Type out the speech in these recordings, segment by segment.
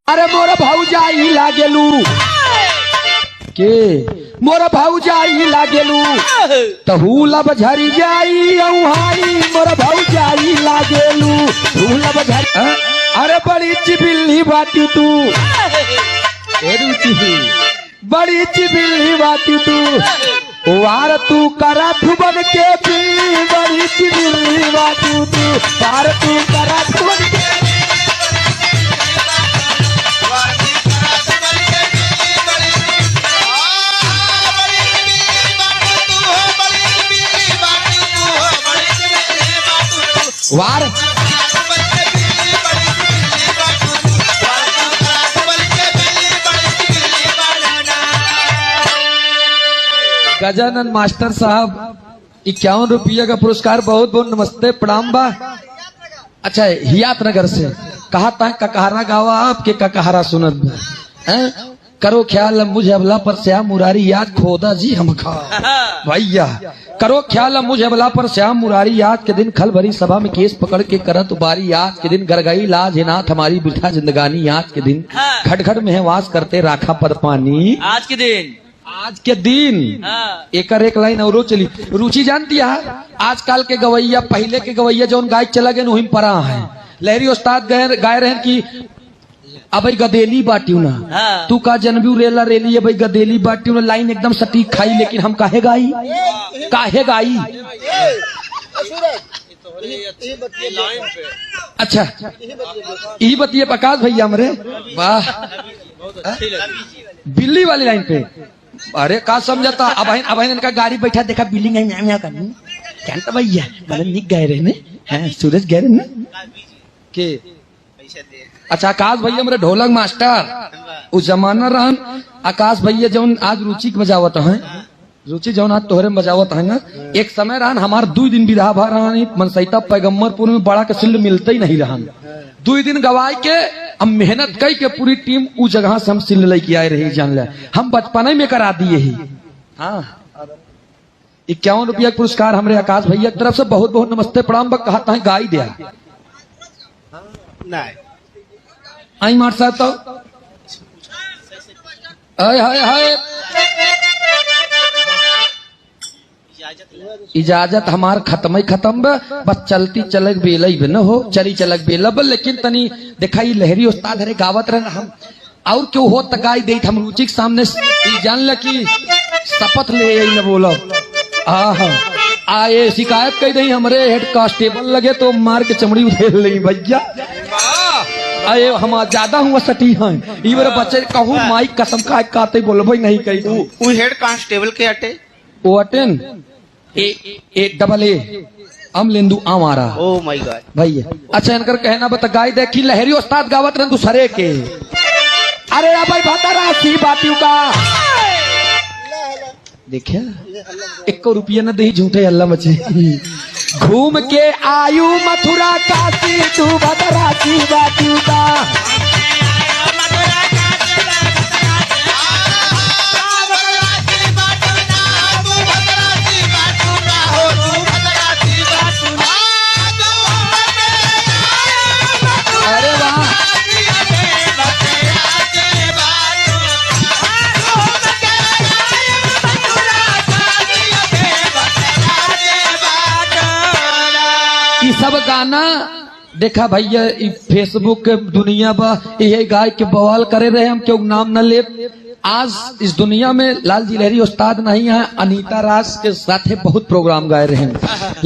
अरे मोर भौजाई लागेलू के मोर भौजाई लागेलू तहू लब झरी जाई औहाई मोर भौजाई लागेलू तू लब झरी। अरे बड़ी चिबिल्ली बाटी तू बड़ी चिबिल्ली बाटी तू वार तू करा तू बन के बिल्ली बड़ी चिबिल्ली बाटी तू वार तू करा तू बन के वार गजानन मास्टर साहब 51 रुपया का पुरस्कार बहुत बहुत नमस्ते प्रणाम बा। अच्छा हियात नगर से कहा था ककहरा गावा आपके ककहरा सुनत करो ख्याल मुझे अबला पर श्याम मुरारी याद खोदा जी हम खा भैया करो ख्याल मुझे अबला पर श्याम मुरारी याद के दिन खल भरी सभा में केस पकड़ के करत बारी याद के दिन गरगई लाज नाथ हमारी बिठा जिंदगानी याद के दिन खटखट में वास करते राखा पर पानी आज के दिन एक लाइन और चली रुचि जानती है आजकल के गवैया पहले के गवैया जो गाय चला गए वही परा है लहरी उस्ताद गाय रहे की अब गदेली बाटियो ना तू का जनबू रेला रेली है भाई गदेली बाटियो ना लाइन एकदम सटीक खाई लेकिन हम काहे गाई अच्छा यही बतिए प्रकाश भैया हमरे वाह बिल्ली वाली लाइन पे अरे का समझता अब इनका गाड़ी बैठा देखा बिल्ली क्या भैया मतलब निक गए रहे ने सूरज गए रहे ना के अच्छा आकाश भैया मेरे ढोलक मास्टर उस जमाना रहन आकाश भैया जौन आज रुचि के बजावत है रुचि जौन आज तोहरे में बजावत है ना एक समय रहन हमार 2 दिन विधा भर रहन मनसैता पैगम्बरपुर में बड़ा के सिल्ड मिलते ही नहीं रहन 2 दिन गवाई के हम मेहनत कई के पूरी टीम उस जगह से हम सिल्ड लेके आए रही जान ले हम बचपन में करा दिए ही। हाँ 51 रुपया पुरस्कार हमारे आकाश भैया की तरफ से बहुत बहुत नमस्ते प्रणाम कहता है गाई दिया आई मार साहब तो इजाजत हमार खत्म बस चलती चलक बेल न हो चली चलक बेलब लेकिन तनी देखा लहरी उस्ताद हरे गावत रहे हम और क्यों हो तकाई दे हम रुचि के सामने जान ल कि शपथ ले न बोलो आए शिकायत कही दई हमरे हेड कांस्टेबल लगे तो मार के चमड़ी उधेड़ ली भैया अरे हम ज्यादा हुआ सटी हैं इवर बच्चे कहूँ माई कसम का काते बोलबो नहीं कही वो हेड कांस्टेबल के अटे वो अटेन ए डबल ए अम लेंदू आमारा ओ माय गॉड भैया। अच्छा इनकर कहना बता गाय देखी लहरी उस्ताद गावत रहे दूसरे के अरे भाई भाता राशि बातियों का देखिया 1 रुपया न दही झूठे अल्लाह बचे घूम के आयु मथुरा काशी तू भद्रासी बातियों का अरे वाह सब गाना देखा भैया फेसबुक के दुनिया बा यही गाय के बवाल करे रहे हम क्यों नाम न ले आज इस दुनिया में लाल जी लहरी उस्ताद नहीं है अनीता राज के साथ बहुत प्रोग्राम गाए रहे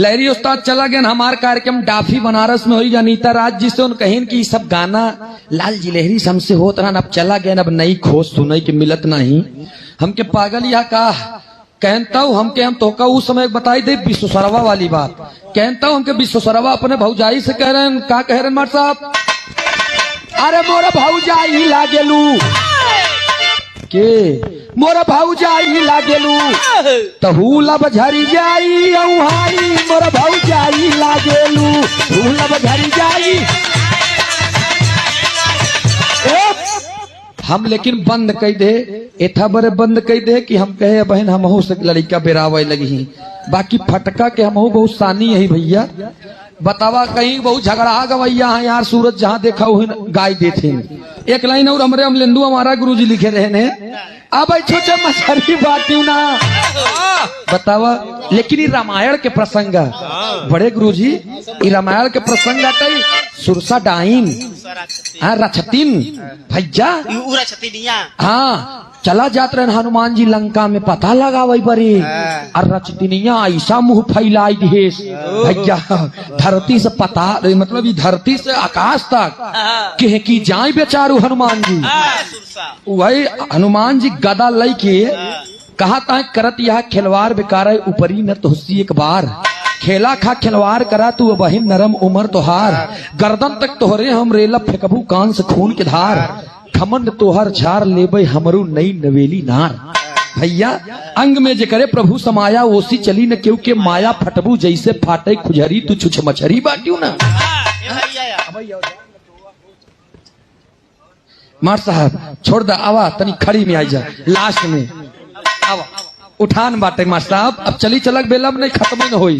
लहरी उस्ताद चला गया हमारे कार्यक्रम डाफी बनारस में हुई अनीता राज जी से उन कहीं की सब गाना लाल जी लहरी से हमसे होत रहा अब चला गया अब नई खोज सुनाई के मिलत नहीं हमके पागल या का कहता हूँ हमके हम तो उस समय बताई दे विश्वसरवा वाली बात कहता हूँ हमके विश्वसरवा अपने भौजाई से कह रहे हैं का कह रहे हैं मार साहब अरे मोर भौजाई लागेलू के मोर भौजाई लागेलू तहू लब झरी जाई औहाई मोर भौजाई लागेलू तहू लब झरी जाई हम लेकिन बंद कह दे एथा बरे बंद कह दे कि हम कहे बहन हम से लड़का बेरावे लगी बाकी फटका के हम बहुत सानी है भैया बतावा कहीं बहुत झगड़ा गवैया है यार, सूरज जहाँ देखा वही गाय देते। एक लाइन और हमरे अमलेंदु हमारा गुरुजी लिखे रहे ने, अब छोटे मछली बाटी ना बतावा। लेकिन ये रामायण के प्रसंग बड़े गुरुजी, ये रामायण के प्रसंग आते सुरसा डाइन रछतीन भैया हाँ चला जात रहे हनुमान जी लंका में, पता लगा वही बड़ी और रचतिनिया ऐसा मुंह फैलाई देश भैया, धरती से पता मतलब ये धरती से आकाश तक के की जाए बेचारू हनुमान जी। वही हनुमान जी गदा लई के कहा था करत यह खिलवाड़ बेकार ऊपरी न तुहसी एक बार, खेला खा खिलवाड़ करा तू बहिन नरम उमर तोहार, गर्दन तक तोहरे हम रेला फेंकबू कान से खून के धार, खमंड तोहर झार लेबे हमरू नई नवेली नार। भैया अंग में जे करे प्रभु समाया ओसी चली न क्यों के माया फटबू जैसे फाटे खुजरी तू छुछ मछरी बाटियो ना। मार साहब छोड़ दा आवा तनी खड़ी में आई जा लास्ट में आवा उठान बाटे मार साहब, अब चली चलक बेलम नहीं खत्म न होई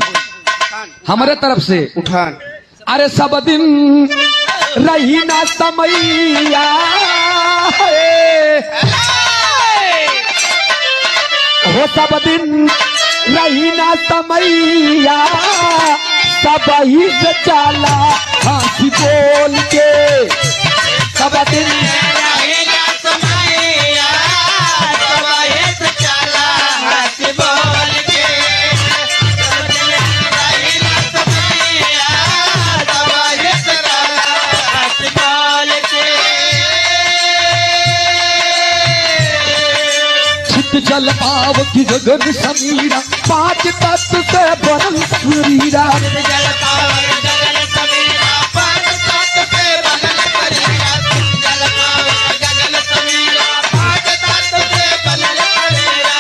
हमारे तरफ से उठान। अरे सब दिन रही ना समैया हो, सब दिन रही ना समैया, सब ही से चाला हंसी बोल के, सब दिन रही ना समैया, सब ही से चाला हंसी बोल के, सब दिन रही ना समैया, सब ही से चाला हंसी बोल के। छित जल पाव की गगन समीरा, पांच तत्व से बनल शरीरा, जल पाव गगन समीरा, पांच तत्व से बनल शरीरा, जल पाव गगन समीरा, पांच तत्व से बनल शरीरा,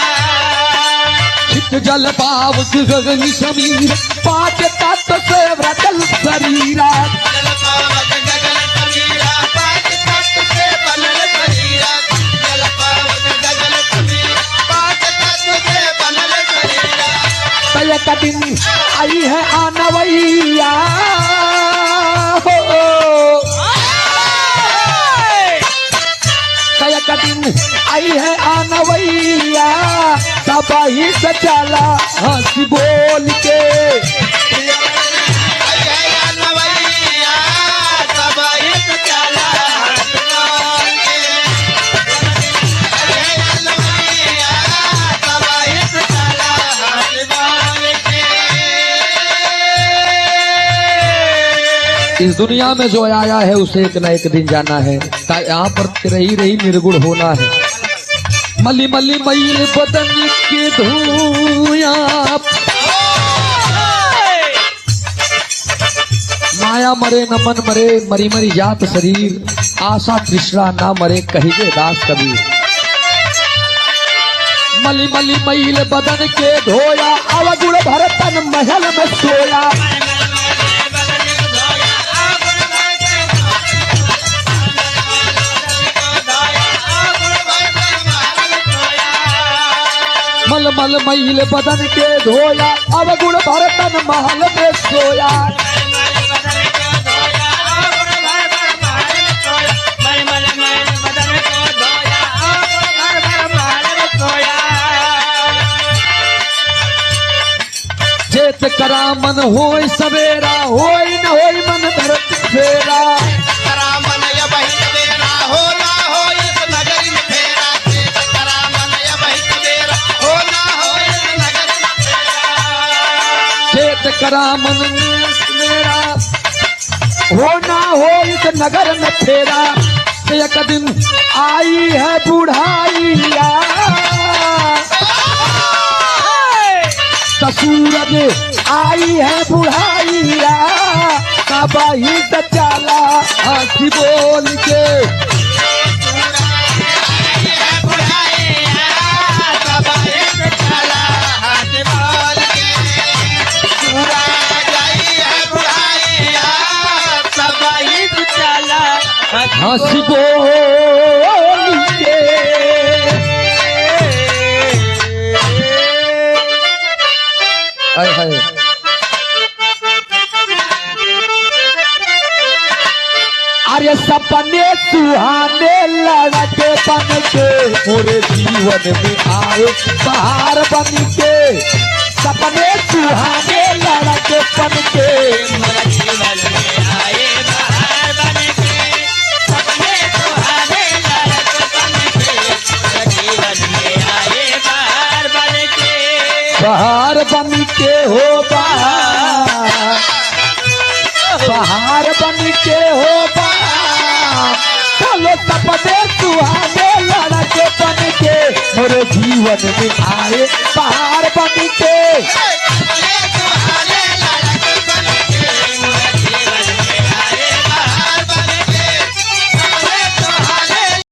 छित जल पाव की गगन समीरा, पांच तत्व से बनल शरीरा, जल पाव गगन समीरा, पांच तत्व से बनल शरीरा, जल पाव गगन समीरा, पांच तत्व से बनल शरीरा। तय कदिन आई है आनवैया हो, तय कदिन आई है आनवैया, सब ही से चला हंसी बोल के, इस दुनिया में जो आया है उसे एक न एक दिन जाना है, यहाँ पर रही रही निर्गुण होना है। मली मली मैल बदन की धुइयां, माया मरे न मन मरे, मरी मरी जात शरीर, आशा तृष्णा ना मरे कहिए दास कबीर। मली मली मैल बदन के धोया, अवगुण भर तन महल में सोया, मल मल मैल बदन के धोया, अवगुण भर तन महल में सोया, जेत करा मन होय सवेरा, होय न होय मन धरत फेरा, करा मन या बहि सवेरा, हो ना होय इस नगर में फेरा, जेत करा मन या बहि सवेरा, हो ना होय इस नगर में फेरा, जेत करा मन मेरा, हो ना होय इस नगर में फेरा। एक दिन आई है बुढ़ाइया, सूरज आई है बुढ़ाइया, सब ही से चला हंसी बोल के, हंसी बोल के। हाय हाय ये सपने सुहाने लड़के बन के मोरे जीवन में आए बाहर बन के सपने सुहाने लड़के बन के मोरा जीवन में आए बाहर बन के सपने सुहाने लड़के बन के मोरा जीवन में आए बाहर बन के बाहर बन के हो बाहर बन के हो चलो सपने सुहाने लड़के बन के मोरे जीवन में आए बाहर बन के सपने